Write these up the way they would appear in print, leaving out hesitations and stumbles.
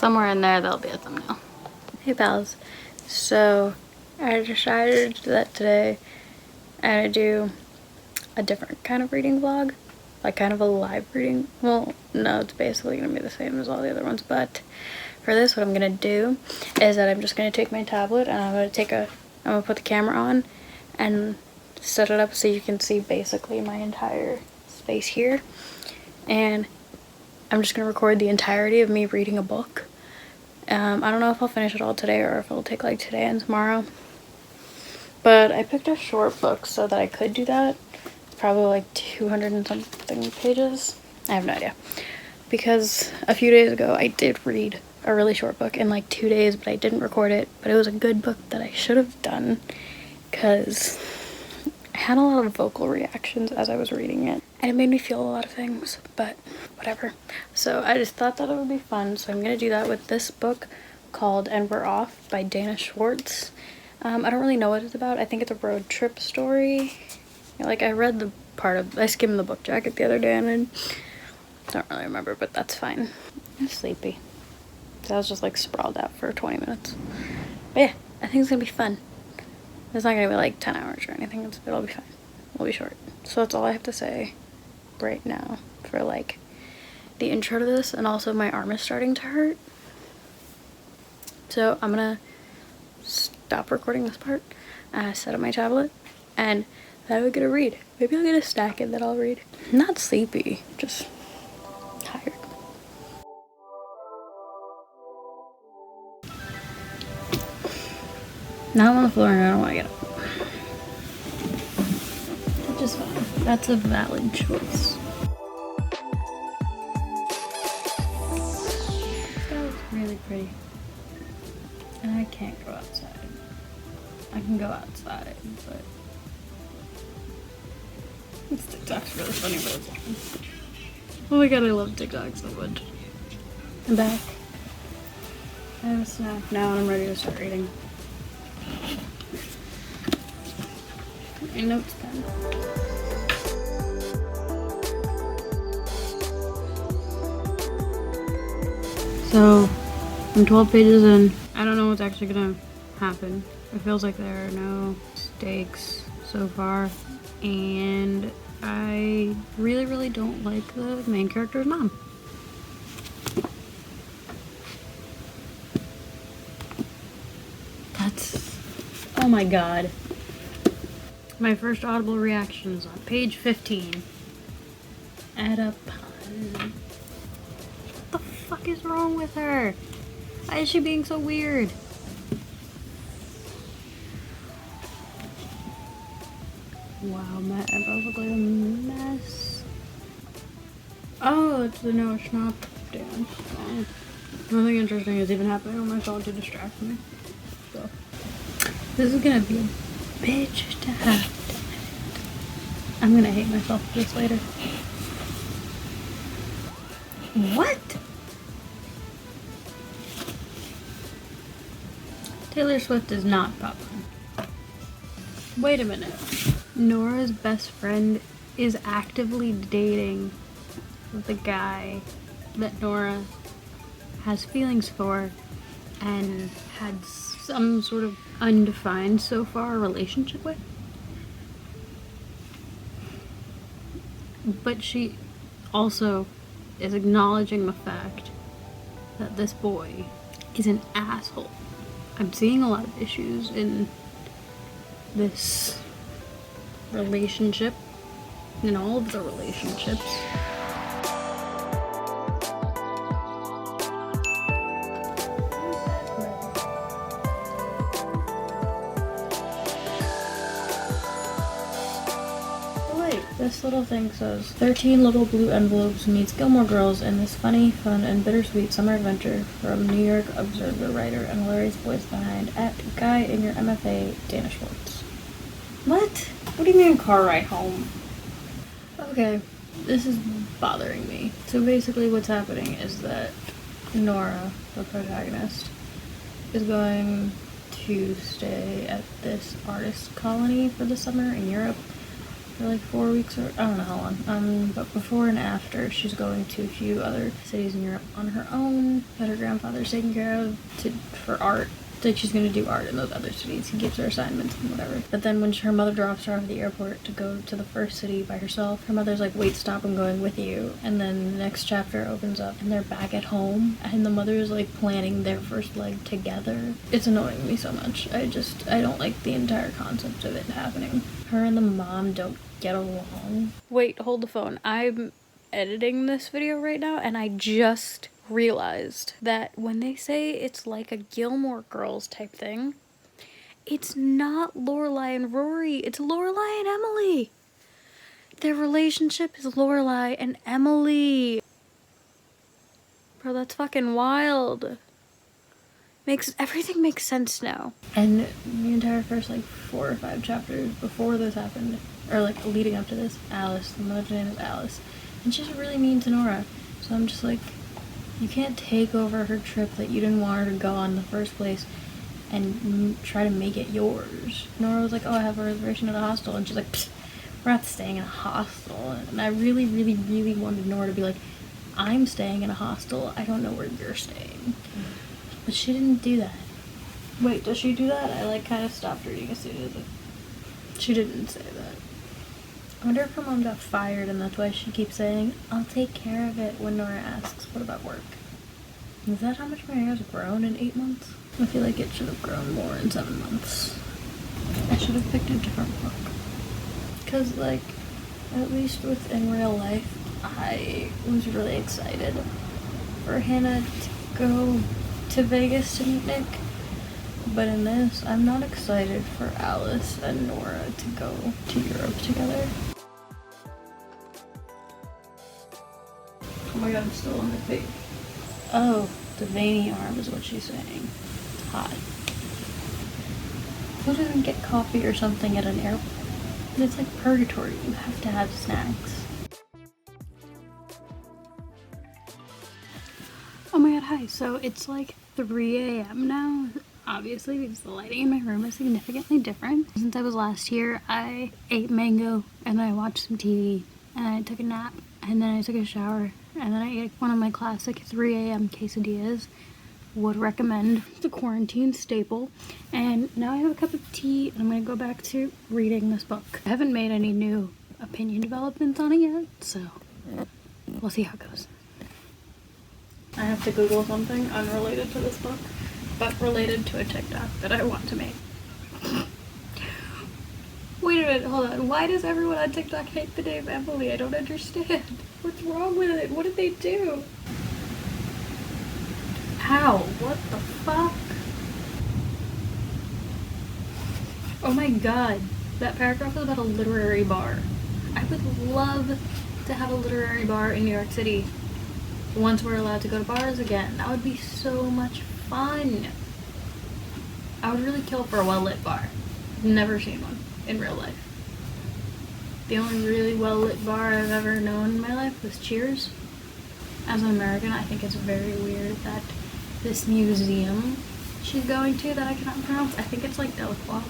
somewhere in there there'll be a thumbnail. Hey pals, so I decided that today I'm gonna do a different kind of reading vlog, like kind of a live reading. Well, no, it's basically gonna be the same as all the other ones, but for this, what I'm gonna do is that I'm just gonna take my tablet and I'm gonna put the camera on and set it up so you can see basically my entire space here, and I'm just gonna record the entirety of me reading a book. I don't know if I'll finish it all today or if it'll take like today and tomorrow, but I picked a short book so that I could do that. It's probably like 200 and something pages. I have no idea, because a few days ago I did read a really short book in like 2 days, but I didn't record it. But it was a good book that I should have done, because I had a lot of vocal reactions as I was reading it, and it made me feel a lot of things, but whatever. So I just thought that it would be fun, so I'm gonna do that with this book called And We're Off by Schwartz. I don't really know what it's about. I think it's a road trip story. Like, I read I skimmed the book jacket the other day and I don't really remember, but that's fine. I'm sleepy. So I was just like sprawled out for 20 minutes. But yeah, I think it's gonna be fun. It's not gonna be like 10 hours or anything. It'll be fine. It'll be short. So that's all I have to say right now for like the intro to this, and also my arm is starting to hurt. So I'm gonna stop recording this part, set up my tablet, and then I'll get a read. Maybe I'll get a snack and then I'll read. I'm not sleepy, just tired. Now I'm on the floor and I don't want to get up. Which is fine. That's a valid choice. This guy looks really pretty. And I can't go outside. I can go outside, but this TikTok's really funny for this one. Oh my god, I love TikTok so much. I'm back. I have a snack now and I'm ready to start reading. My notes pen. So, I'm 12 pages in. I don't know what's actually gonna happen. It feels like there are no stakes so far, and I really don't like the main character's mom. Oh my god. My first audible reaction is on page 15. At a pun. What the fuck is wrong with her? Why is she being so weird? Wow, my eyebrows look like a mess. Oh, it's the Noah Schnapp dance. Oh. Nothing interesting is even happening on my phone to distract me. So, this is gonna be a bitch to have to edit. I'm gonna hate myself for this later. What? Taylor Swift is not popping. Wait a minute. Nora's best friend is actively dating the guy that Nora has feelings for and had some sort of undefined so far relationship with. But she also is acknowledging the fact that this boy is an asshole. I'm seeing a lot of issues in this relationship, in all of the relationships. This little thing says, 13 little blue envelopes meets Gilmore Girls in this funny, fun, and bittersweet summer adventure from New York Observer writer and hilarious voice behind @Guy in your MFA, Dana Schwartz. What? What do you mean car ride home? Okay, this is bothering me. So basically what's happening is that Nora, the protagonist, is going to stay at this artist colony for the summer in Europe. for like 4 weeks, or I don't know how long. But before and after, she's going to a few other cities in Europe on her own that her grandfather's taking care of for art. Like, she's gonna do art in those other cities. He gives her assignments and whatever. But then when her mother drops her off at the airport to go to the first city by herself, her mother's like, wait, stop, I'm going with you. And then the next chapter opens up and they're back at home and the mother is like planning their first leg together. It's annoying me so much. I don't like the entire concept of it happening. Her and the mom don't get along. Wait, hold the phone. I'm editing this video right now and I just realized that when they say it's like a Gilmore Girls type thing, it's not Lorelai and Rory, it's Lorelai and Emily. Their relationship is Lorelai and Emily. Bro, that's fucking wild. Everything makes sense now. And the entire first like 4 or 5 chapters before this happened, or like leading up to this, Alice, the mother's name is Alice, and she's really mean to Nora. So I'm just like, you can't take over her trip that you didn't want her to go on in the first place and try to make it yours. Nora was like, oh, I have a reservation at a hostel. And she's like, we're not staying in a hostel. And I really, really, really wanted Nora to be like, I'm staying in a hostel. I don't know where you're staying. But she didn't do that. Wait, does she do that? I like kind of stopped reading as soon as she didn't say that. I wonder if her mom got fired and that's why she keeps saying, I'll take care of it when Nora asks, what about work? Is that how much my hair has grown in 8 months? I feel like it should have grown more in 7 months. I should have picked a different book. Because, like, at least in real life, I was really excited for Hannah to go to Vegas to meet Nick. But in this, I'm not excited for Alice and Nora to go to Europe together. Oh my god, I'm still on the page. Oh, the veiny arm is what she's saying. Hot. Who doesn't get coffee or something at an airport? It's like purgatory. You have to have snacks. Oh my god, hi. So it's like 3 a.m. now. Obviously, because the lighting in my room is significantly different. Since I was last here, I ate mango and I watched some TV and I took a nap and then I took a shower and then I ate one of my classic 3 a.m. quesadillas. Would recommend, the quarantine staple. And now I have a cup of tea and I'm gonna go back to reading this book. I haven't made any new opinion developments on it yet, so we'll see how it goes. I have to Google something unrelated to this book, but related to a TikTok that I want to make. Wait a minute, hold on. Why does everyone on TikTok hate the name Emily? I don't understand. What's wrong with it? What did they do? How? What the fuck? Oh my god. That paragraph was about a literary bar. I would love to have a literary bar in New York City once we're allowed to go to bars again. That would be so much fun. I would really kill for a well-lit bar. Never seen one in real life. The only really well-lit bar I've ever known in my life was Cheers. As an American, I think it's very weird that this museum she's going to that I cannot pronounce, I think it's like Delacroix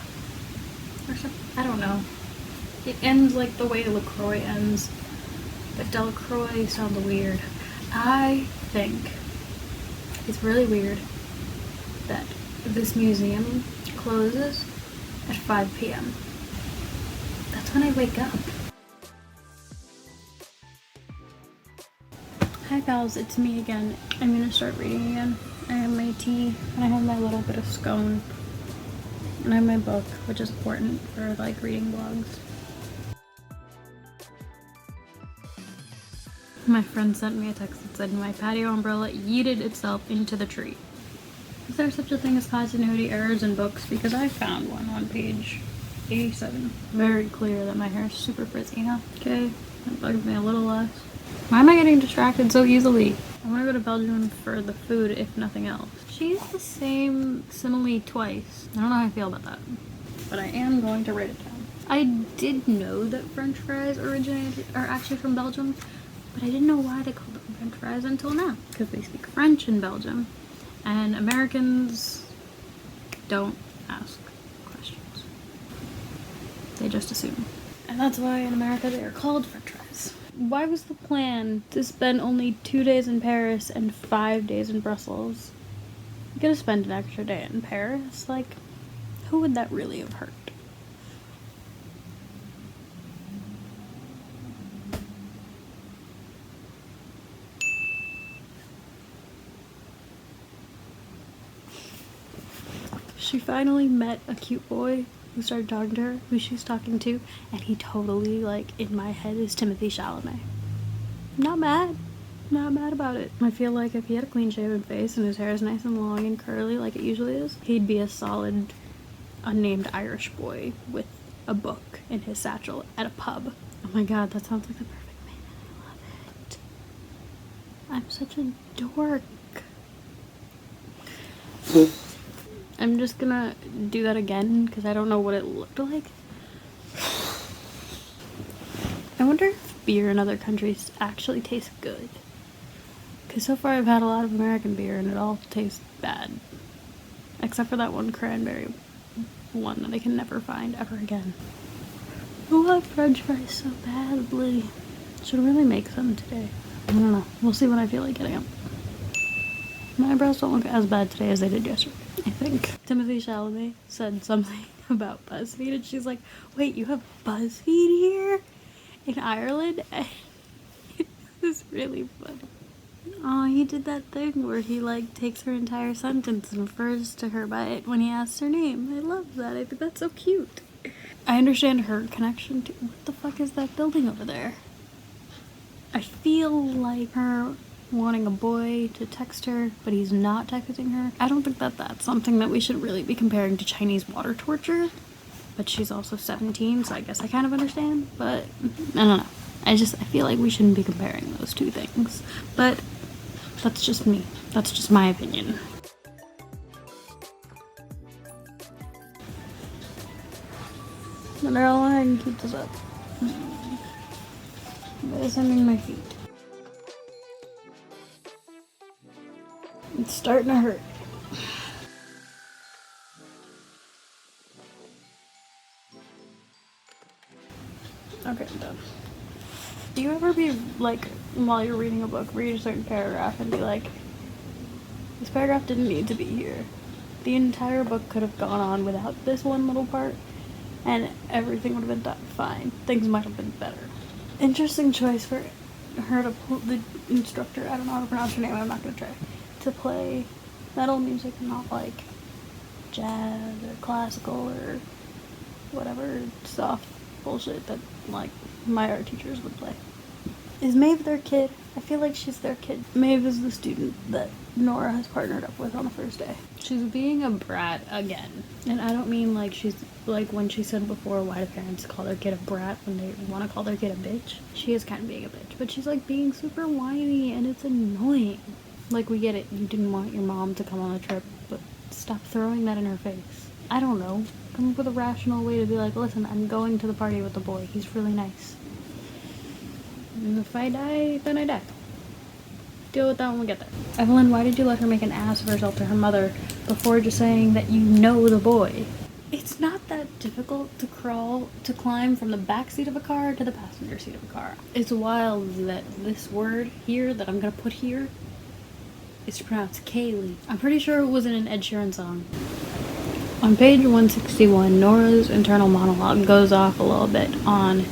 or something. I don't know. It ends like the way LaCroix ends, but Delacroix sounds weird. I think it's really weird that this museum closes at 5 p.m. That's when I wake up. Hi pals, it's me again. I'm gonna start reading again. I have my tea and I have my little bit of scone. And I have my book, which is important for like reading blogs. My friend sent me a text that said my patio umbrella yeeted itself into the tree. Is there such a thing as continuity errors in books? Because I found one on page 87. Very clear that my hair is super frizzy now. Okay, that bugs me a little less. Why am I getting distracted so easily? I want to go to Belgium for the food, if nothing else. She used the same simile twice. I don't know how I feel about that. But I am going to write it down. I did know that French fries are actually from Belgium, but I didn't know why they called them French fries until now. Because they speak French in Belgium, and Americans don't ask questions. They just assume. And that's why in America they are called french fries. Why was the plan to spend only 2 days in Paris and 5 days in Brussels? You could have spent an extra day in Paris. Like, who would that really have hurt? She finally met a cute boy who started talking to her, who she's talking to, and he totally, like, in my head is Timothy Chalamet. Not mad. Not mad about it. I feel like if he had a clean shaven face and his hair is nice and long and curly like it usually is, he'd be a solid unnamed Irish boy with a book in his satchel at a pub. Oh my god, that sounds like the perfect man. I love it. I'm such a dork. I'm just gonna do that again because I don't know what it looked like. I wonder if beer in other countries actually tastes good. Because so far I've had a lot of American beer and it all tastes bad. Except for that one cranberry one that I can never find ever again. I love french fries so badly. Should really make some today. I don't know. We'll see when I feel like getting them. My eyebrows don't look as bad today as they did yesterday, I think. Timothy Chalamet said something about BuzzFeed and she's like, wait, you have BuzzFeed here? In Ireland? And it was really funny. Oh, he did that thing where he like takes her entire sentence and refers to her by it when he asks her name. I love that. I think that's so cute. I understand her connection to... What the fuck is that building over there? I feel like her wanting a boy to text her, but he's not texting her. I don't think that that's something that we should really be comparing to Chinese water torture. But she's also 17, so I guess I kind of understand. But I don't know. I feel like we shouldn't be comparing those two things. But that's just me. That's just my opinion. Wonder how long I can keep this up. By sending my feet. It's starting to hurt. Okay, I'm done. Do you ever be like, while you're reading a book, read a certain paragraph and be like, this paragraph didn't need to be here. The entire book could have gone on without this one little part, and everything would have been done fine. Things might have been better. Interesting choice for her to pull the instructor, I don't know how to pronounce her name, I'm not gonna try, to play metal music and not like jazz or classical or whatever soft bullshit that like my art teachers would play. Is Maeve their kid? I feel like she's their kid. Maeve is the student that Nora has partnered up with on the first day. She's being a brat again. And I don't mean like she's like when she said before, why do parents call their kid a brat when they want to call their kid a bitch? She is kind of being a bitch, but she's like being super whiny and it's annoying. Like, we get it, you didn't want your mom to come on a trip, but stop throwing that in her face. I don't know. Come up with a rational way to be like, listen, I'm going to the party with the boy. He's really nice. And if I die, then I die. Deal with that when we get there. Evelyn, why did you let her make an ass of herself to her mother before just saying that you know the boy? It's not that difficult to climb from the back seat of a car to the passenger seat of a car. It's wild that this word here that I'm gonna put here is pronounced Kaylee. I'm pretty sure it was in an Ed Sheeran song. On page 161, Nora's internal monologue goes off a little bit on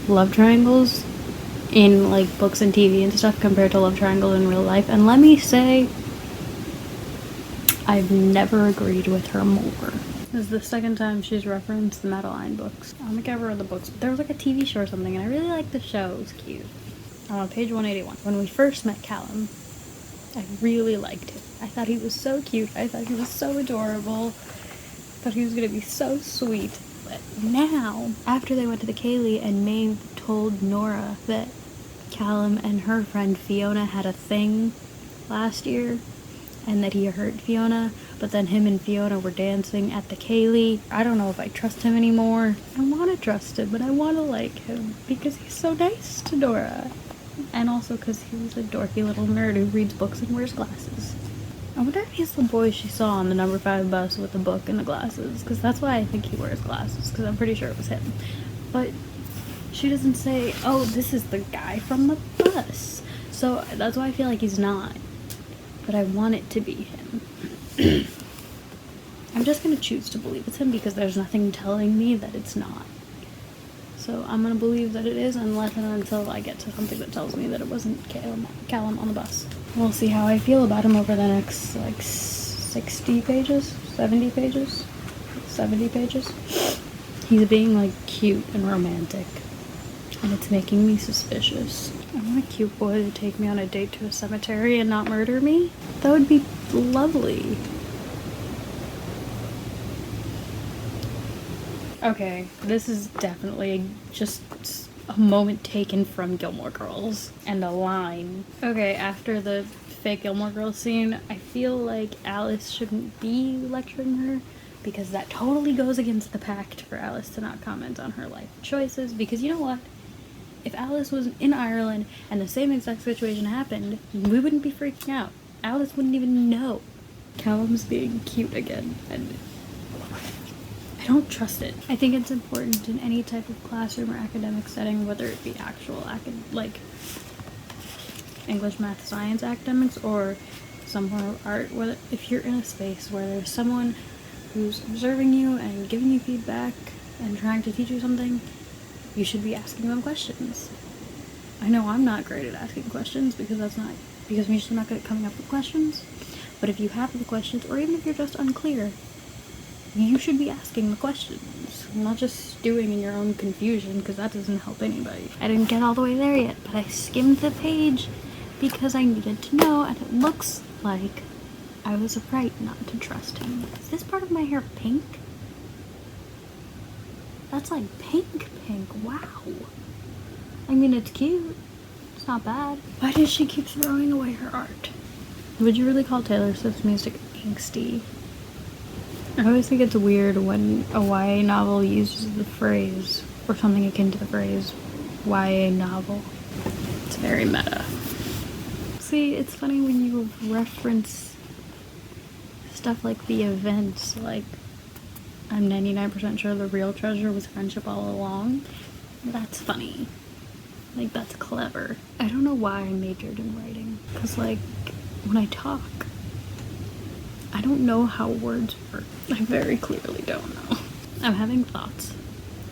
love triangles in like books and TV and stuff compared to love triangles in real life. And let me say, I've never agreed with her more. This is the second time she's referenced the Madeline books. I don't think I ever read the books, but there was like a TV show or something, and I really liked the show. It was cute. On page 181, when we first met Callum, I really liked him. I thought he was so cute. I thought he was so adorable. I thought he was gonna be so sweet. But now, after they went to the Kaylee and Maeve told Nora that Callum and her friend Fiona had a thing last year, and that he hurt Fiona, but then him and Fiona were dancing at the Kaylee. I don't know if I trust him anymore. I want to trust him, but I want to like him because he's so nice to Nora. And also because he was a dorky little nerd who reads books and wears glasses. I wonder if he's the boy she saw on the number 5 bus with the book and the glasses, because that's why I think he wears glasses, because I'm pretty sure it was him. But she doesn't say, oh, this is the guy from the bus. So that's why I feel like he's not. But I want it to be him. I'm just gonna choose to believe it's him because there's nothing telling me that it's not. So I'm gonna believe that it is unless and until I get to something that tells me that it wasn't Callum on the bus. We'll see how I feel about him over the next, like, 60 pages? 70 pages? 70 pages? He's being, like, cute and romantic. And it's making me suspicious. I want a cute boy to take me on a date to a cemetery and not murder me. That would be lovely. Okay, this is definitely just a moment taken from Gilmore Girls and a line. Okay, after the fake Gilmore Girls scene, I feel like Alice shouldn't be lecturing her because that totally goes against the pact for Alice to not comment on her life choices, because you know what? If Alice was in Ireland and the same exact situation happened, we wouldn't be freaking out. Alice wouldn't even know. Callum's being cute again, and I don't trust it. I think it's important in any type of classroom or academic setting, whether it be actual like English, math, science academics, or some form of art, whether if you're in a space where there's someone who's observing you and giving you feedback and trying to teach you something, you should be asking them questions. I know I'm not great at asking questions because I'm usually not good at coming up with questions. But if you have the questions, or even if you're just unclear, you should be asking the questions, not just stewing in your own confusion, because that doesn't help anybody. I didn't get all the way there yet, but I skimmed the page because I needed to know, and it looks like I was right not to trust him. Is this part of my hair pink? That's like pink. Wow. I mean, it's cute. It's not bad. Why does she keep throwing away her art? Would you really call Taylor Swift's music angsty? I always think it's weird when a YA novel uses the phrase, or something akin to the phrase, YA novel. It's very meta. See, it's funny when you reference stuff like the events, like, I'm 99% sure the real treasure was friendship all along. That's funny. Like, that's clever. I don't know why I majored in writing. Because, like, when I talk, I don't know how words work. I very clearly don't know. I'm having thoughts.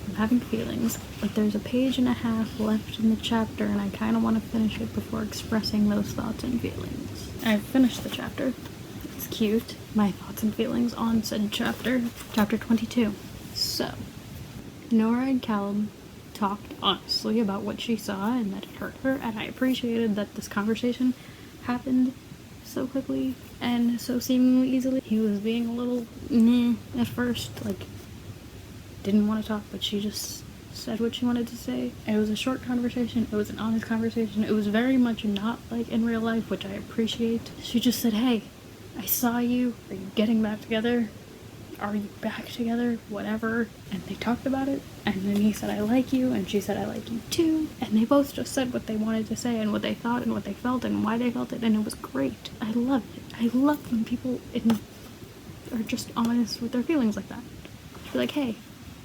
I'm having feelings. But there's a page and a half left in the chapter, and I kind of want to finish it before expressing those thoughts and feelings. I've finished the chapter. It's cute. My thoughts and feelings on said chapter. Chapter 22. So, Nora and Callum talked honestly about what she saw and that it hurt her, and I appreciated that this conversation happened so quickly and so seemingly easily. He was being a little meh at first, like, didn't want to talk, but she just said what she wanted to say. It was a short conversation, it was an honest conversation, it was very much not like in real life, which I appreciate. She just said, hey, I saw you, are you getting back together? Are you back together? Whatever. And they talked about it, and then he said, I like you, and she said, I like you too. And they both just said what they wanted to say, and what they thought, and what they felt, and why they felt it, and it was great. I love it. I love when people are just honest with their feelings like that. She's like, hey,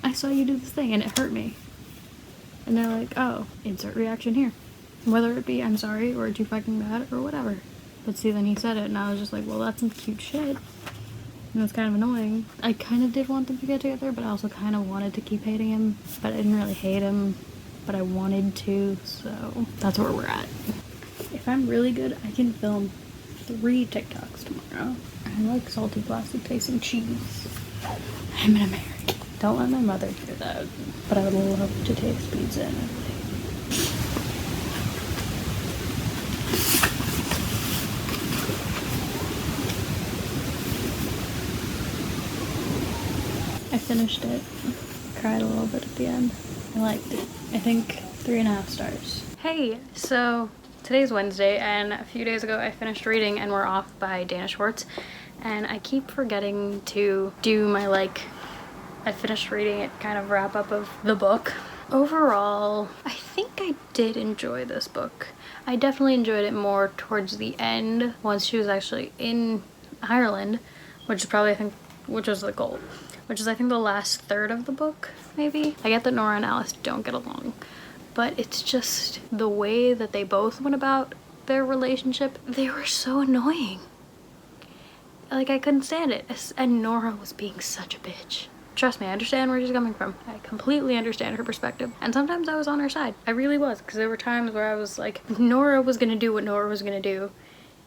I saw you do this thing, and it hurt me. And they're like, oh, insert reaction here. Whether it be, I'm sorry, or too fucking bad, or whatever. But see, then he said it, and I was just like, well, that's some cute shit. And it was kind of annoying. I kind of did want them to get together, but I also kind of wanted to keep hating him. But I didn't really hate him, but I wanted to, so that's where we're at. If I'm really good, I can film 3 TikToks tomorrow. I like salty plastic tasting cheese. I'm an American. Don't let my mother hear that. But I would love to taste pizza in Italy. I finished it. Cried a little bit at the end. I liked it. I think 3.5 stars. Hey, so today's Wednesday, and a few days ago I finished reading And We're Off by Dana Schwartz, and I keep forgetting to do my, I finished reading it kind of wrap up of the book. Overall, I think I did enjoy this book. I definitely enjoyed it more towards the end, once she was actually in Ireland, which is probably, which was the goal. which is I think the last third of the book, maybe. I get that Nora and Alice don't get along, but it's just the way that they both went about their relationship. They were so annoying. Like, I couldn't stand it. And Nora was being such a bitch. Trust me, I understand where she's coming from. I completely understand her perspective. And sometimes I was on her side. I really was, because there were times where I was like, Nora was gonna do what Nora was gonna do,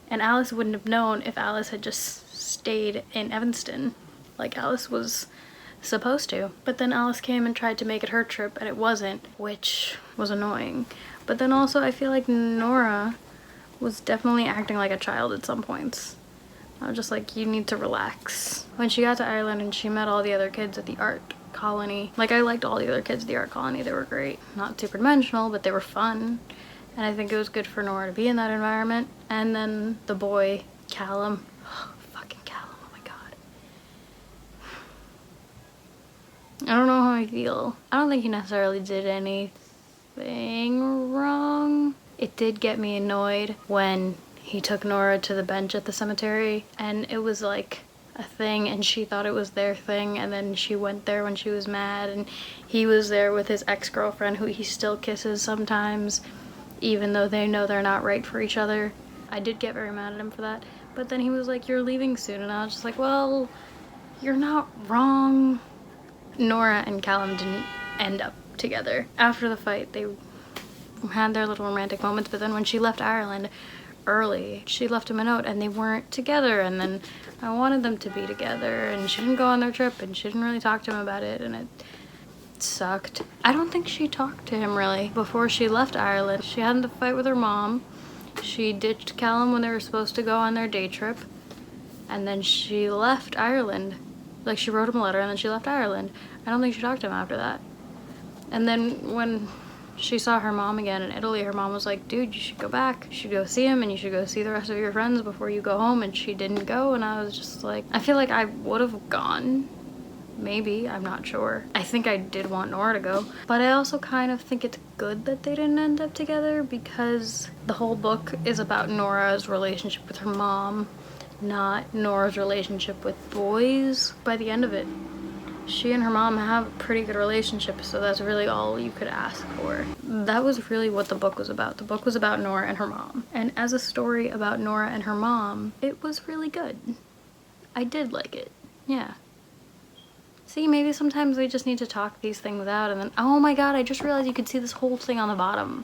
and Alice wouldn't have known if Alice had just stayed in Evanston like Alice was supposed to. But then Alice came and tried to make it her trip, and it wasn't, which was annoying. But then also I feel like Nora was definitely acting like a child at some points. I was just like, you need to relax. When she got to Ireland and she met all the other kids at the art colony, like, I liked all the other kids at the art colony. They were great. Not super dimensional, but they were fun. And I think it was good for Nora to be in that environment. And then the boy, Callum. Oh, fucking Callum, oh my god. I don't know how I feel. I don't think he necessarily did anything wrong. It did get me annoyed when he took Nora to the bench at the cemetery, and it was like a thing, and she thought it was their thing, and then she went there when she was mad, and he was there with his ex-girlfriend, who he still kisses sometimes, even though they know they're not right for each other. I did get very mad at him for that, but then he was like, you're leaving soon, and I was just like, well, you're not wrong. Nora and Callum didn't end up together. After the fight, they had their little romantic moments, but then when she left Ireland early, she left him a note and they weren't together, and then I wanted them to be together, and she didn't go on their trip, and she didn't really talk to him about it, and it sucked. I don't think she talked to him really before she left Ireland. She had the fight with her mom. She ditched Callum when they were supposed to go on their day trip, and then she left Ireland. Like, she wrote him a letter and then she left Ireland. I don't think she talked to him after that. And then when she saw her mom again in Italy, her mom was like, dude, you should go back. You should go see him, and you should go see the rest of your friends before you go home. And she didn't go, and I was just like, I feel like I would have gone. Maybe, I'm not sure. I think I did want Nora to go, but I also kind of think it's good that they didn't end up together, because the whole book is about Nora's relationship with her mom, not Nora's relationship with boys. By the end of it, she and her mom have a pretty good relationship, so that's really all you could ask for. That was really what the book was about. The book was about Nora and her mom. And as a story about Nora and her mom, it was really good. I did like it. Yeah. See, maybe sometimes we just need to talk these things out, and then, oh my god, I just realized you could see this whole thing on the bottom.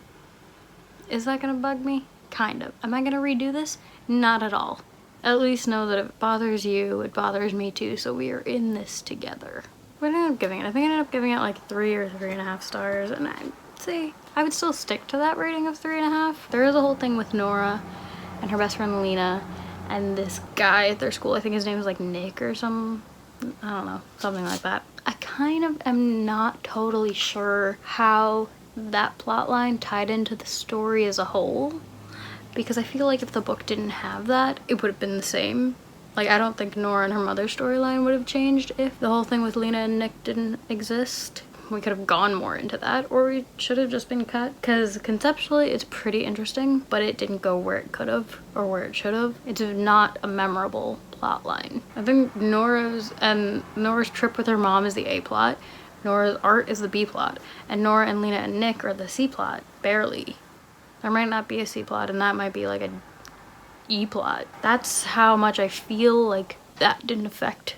Is that gonna bug me? Kind of. Am I gonna redo this? Not at all. At least know that if it bothers you, it bothers me too, so we are in this together. What did I end up giving it? I think I ended up giving it like 3 or 3.5 stars, and I'd say I would still stick to that rating of 3.5. There is a whole thing with Nora and her best friend Lena and this guy at their school. I think his name is like Nick or some, I don't know, something like that. I kind of am not totally sure how that plot line tied into the story as a whole, because I feel like if the book didn't have that, it would have been the same. Like, I don't think Nora and her mother's storyline would have changed if the whole thing with Lena and Nick didn't exist. We could have gone more into that, or we should have just been cut, because conceptually it's pretty interesting, but it didn't go where it could have or where it should have. It's not a memorable plot line. I think Nora's trip with her mom is the A plot, Nora's art is the B plot, and Nora and Lena and Nick are the C plot, barely. There might not be a C plot, and that might be like a E plot. That's how much I feel like that didn't affect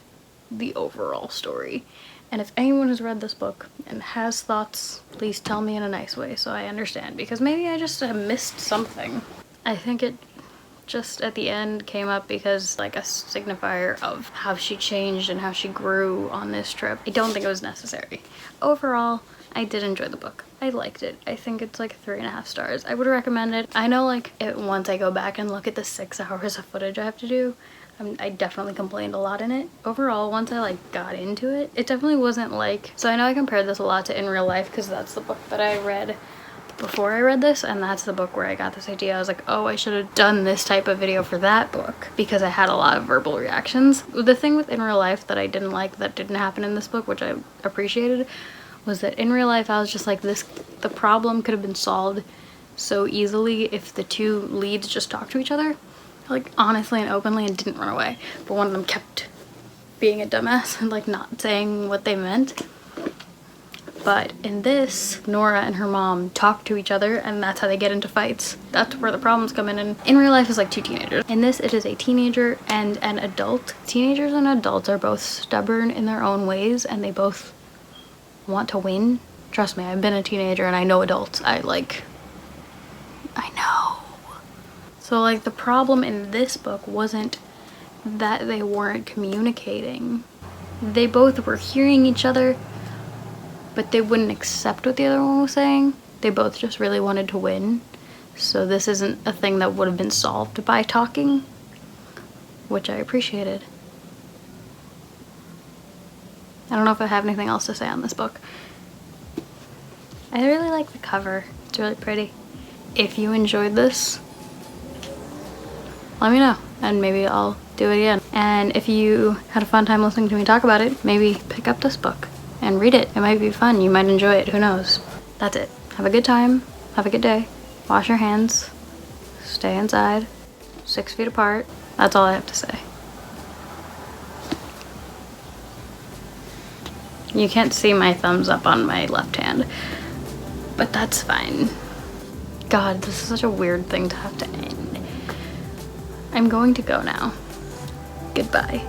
the overall story. And if anyone has read this book and has thoughts, please tell me in a nice way so I understand, because maybe I just have missed something. I think it just at the end came up because like a signifier of how she changed and how she grew on this trip. I don't think it was necessary. Overall, I did enjoy the book. I liked it. I think it's like 3.5 stars. I would recommend it. I know like once I go back and look at the 6 hours of footage I have to do, I definitely complained a lot in it. Overall, once I like got into it, it definitely wasn't like, so I know I compared this a lot to In Real Life because that's the book that I read before I read this, and that's the book where I got this idea. I was like, oh, I should have done this type of video for that book because I had a lot of verbal reactions. The thing with In Real Life that I didn't like that didn't happen in this book, which I appreciated, was that in real life I was just like, the problem could have been solved so easily if the two leads just talked to each other, like honestly and openly, and didn't run away. But one of them kept being a dumbass and like not saying what they meant. But in this, Nora and her mom talk to each other, and that's how they get into fights. That's where the problems come in. And in real life, it's like two teenagers. In this, it is a teenager and an adult. Teenagers and adults are both stubborn in their own ways, and they both want to win. Trust me, I've been a teenager and I know adults. I know. So like the problem in this book wasn't that they weren't communicating. They both were hearing each other, but they wouldn't accept what the other one was saying. They both just really wanted to win. So this isn't a thing that would have been solved by talking, which I appreciated. I don't know if I have anything else to say on this book. I really like the cover. It's really pretty. If you enjoyed this, let me know, and maybe I'll do it again. And if you had a fun time listening to me talk about it, maybe pick up this book and read it. It might be fun. You might enjoy it. Who knows? That's it. Have a good time. Have a good day. Wash your hands. Stay inside. 6 feet apart. That's all I have to say. You can't see my thumbs up on my left hand, but that's fine. God, this is such a weird thing to have to end. I'm going to go now. Goodbye.